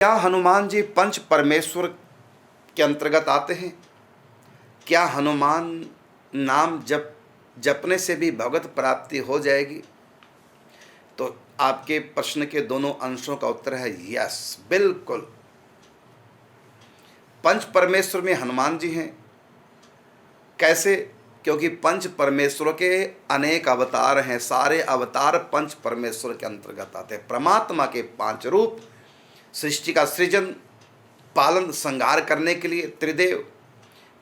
क्या हनुमान जी पंच परमेश्वर के अंतर्गत आते हैं? क्या हनुमान नाम जपने से भी भगवत प्राप्ति हो जाएगी? तो आपके प्रश्न के दोनों अंशों का उत्तर है यस, बिल्कुल। पंच परमेश्वर में हनुमान जी हैं। कैसे? क्योंकि पंच परमेश्वरों के अनेक अवतार हैं, सारे अवतार पंच परमेश्वर के अंतर्गत आते हैं। परमात्मा के 5 रूप, सृष्टि का सृजन, पालन संहार करने के लिए त्रिदेव,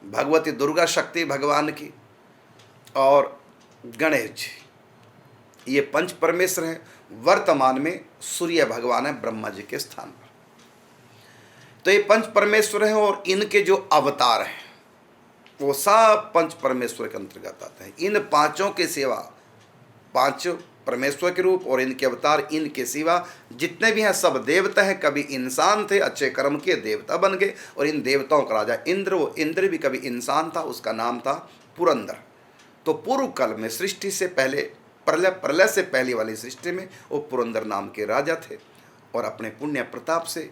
भगवती दुर्गा शक्ति भगवान की और गणेश जी, ये पंच परमेश्वर हैं। वर्तमान में सूर्य भगवान है ब्रह्मा जी के स्थान पर। तो ये पंच परमेश्वर हैं और इनके जो अवतार हैं वो सब पंच परमेश्वर के अंतर्गत आते हैं। इन पांचों के सिवा, 5 परमेश्वर के रूप और इनके अवतार, इनके सिवा जितने भी हैं सब देवता हैं। कभी इंसान थे, अच्छे कर्म के देवता बन गए और इन देवताओं का राजा इंद्र, वो इंद्र भी कभी इंसान था, उसका नाम था पुरंदर। तो पूर्व काल में सृष्टि से पहले, प्रलय से पहले वाली सृष्टि में वो पुरंदर नाम के राजा थे और अपने पुण्य प्रताप से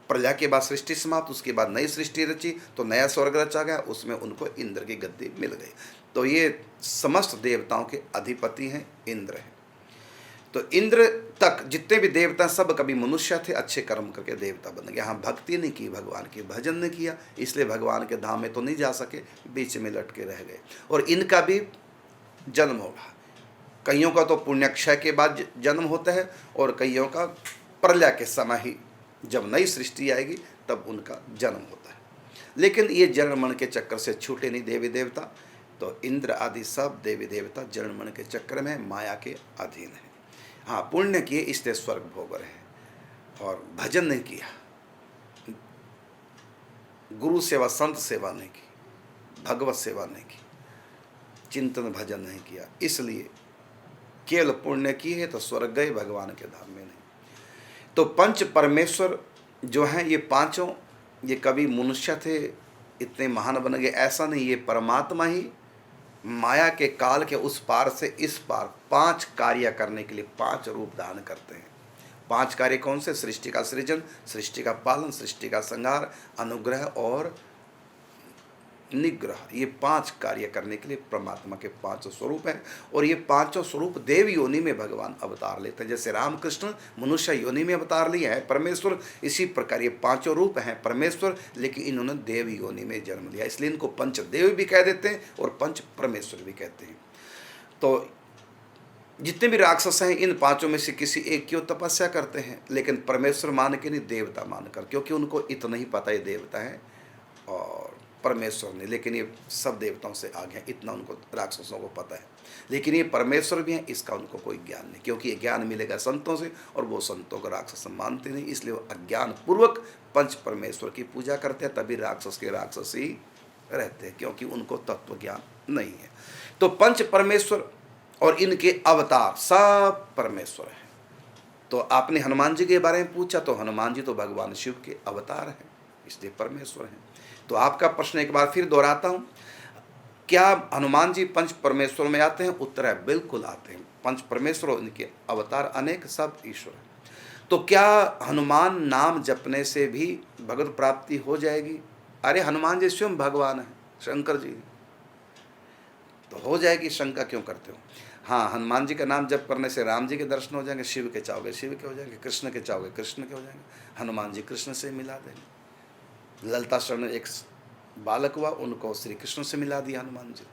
प्रलय के बाद सृष्टि समाप्त, उसके बाद नई सृष्टि रची तो नया स्वर्ग रचा गया, उसमें उनको इंद्र की गद्दी मिल गई। तो ये समस्त देवताओं के अधिपति हैं, इंद्र हैं। तो इंद्र तक जितने भी देवता सब कभी मनुष्य थे, अच्छे कर्म करके देवता बन गए। हाँ, भक्ति नहीं की, भगवान की भजन नहीं किया, इसलिए भगवान के धाम में तो नहीं जा सके, बीच में लटके रह गए। और इनका भी जन्म होगा। कईयों का तो पुण्यक्षय के बाद जन्म होता है और कईयों का प्रलय के समय ही, जब नई सृष्टि आएगी तब उनका जन्म होता है। लेकिन ये जन्म मरण के चक्कर से छूटे नहीं देवी देवता। तो इंद्र आदि सब देवी देवता जन्म मरण के चक्कर में माया के अधीन हैं। हाँ, पुण्य किए इसलिए स्वर्ग भोग रहे हैं और भजन नहीं किया, गुरु सेवा संत सेवा नहीं की, भगवत सेवा नहीं की, चिंतन भजन नहीं किया, इसलिए केवल पुण्य की है तो स्वर्ग गए, भगवान के धाम में नहीं। तो पंच परमेश्वर जो हैं ये पांचों, ये कभी मनुष्य थे, इतने महान बन गए, ऐसा नहीं। ये परमात्मा ही माया के काल के उस पार से इस पार 5 कार्य करने के लिए 5 रूप धारण करते हैं। 5 कार्य कौन से? सृष्टि का सृजन, सृष्टि का पालन, सृष्टि का संहार, अनुग्रह और निग्रह। ये 5 कार्य करने के लिए परमात्मा के 5 स्वरूप हैं और ये 5 स्वरूप देव योनि में भगवान अवतार लेते हैं। जैसे रामकृष्ण मनुष्य योनि में अवतार लिए हैं परमेश्वर, इसी प्रकार ये 5 रूप हैं परमेश्वर, लेकिन इन्होंने देव योनि में जन्म लिया, इसलिए इनको पंचदेव भी कह देते हैं और पंच परमेश्वर भी कहते हैं। तो जितने भी राक्षस हैं इन 5 में से किसी एक की तपस्या करते हैं, लेकिन परमेश्वर मान के नहीं, देवता मानकर, क्योंकि उनको इतना ही पता है देवता है और परमेश्वर ने, लेकिन ये सब देवताओं से आगे हैं, इतना उनको राक्षसों को पता है। लेकिन ये परमेश्वर भी हैं, इसका उनको कोई ज्ञान नहीं, क्योंकि ये ज्ञान मिलेगा संतों से और वो संतों को राक्षस मानते नहीं, इसलिए वो अज्ञान पूर्वक पंच परमेश्वर की पूजा करते हैं। तभी राक्षस के राक्षस ही रहते हैं, क्योंकि उनको तत्व ज्ञान नहीं है। तो पंच परमेश्वर और इनके अवतार सब परमेश्वर हैं। तो आपने हनुमान जी के बारे में पूछा, तो हनुमान जी तो भगवान शिव के अवतार हैं, इसलिए परमेश्वर हैं। तो आपका प्रश्न एक बार फिर दोहराता हूँ, क्या हनुमान जी पंच परमेश्वर में आते हैं? उत्तर है बिल्कुल आते हैं। पंच परमेश्वर और इनके अवतार अनेक सब ईश्वर हैं। तो क्या हनुमान नाम जपने से भी भगवत प्राप्ति हो जाएगी? अरे हनुमान जी स्वयं भगवान है, शंकर जी, तो हो जाएगी, शंका क्यों करते हो? हाँ, हनुमान जी का नाम जप करने से राम जी के दर्शन हो जाएंगे, शिव के चाहोगे शिव के हो जाएंगे, कृष्ण के चाहोगे कृष्ण के हो जाएंगे। हनुमान जी कृष्ण से मिला देंगे। ललिता शरण एक बालक हुआ, उनको श्री कृष्ण से मिला दिया हनुमान जी।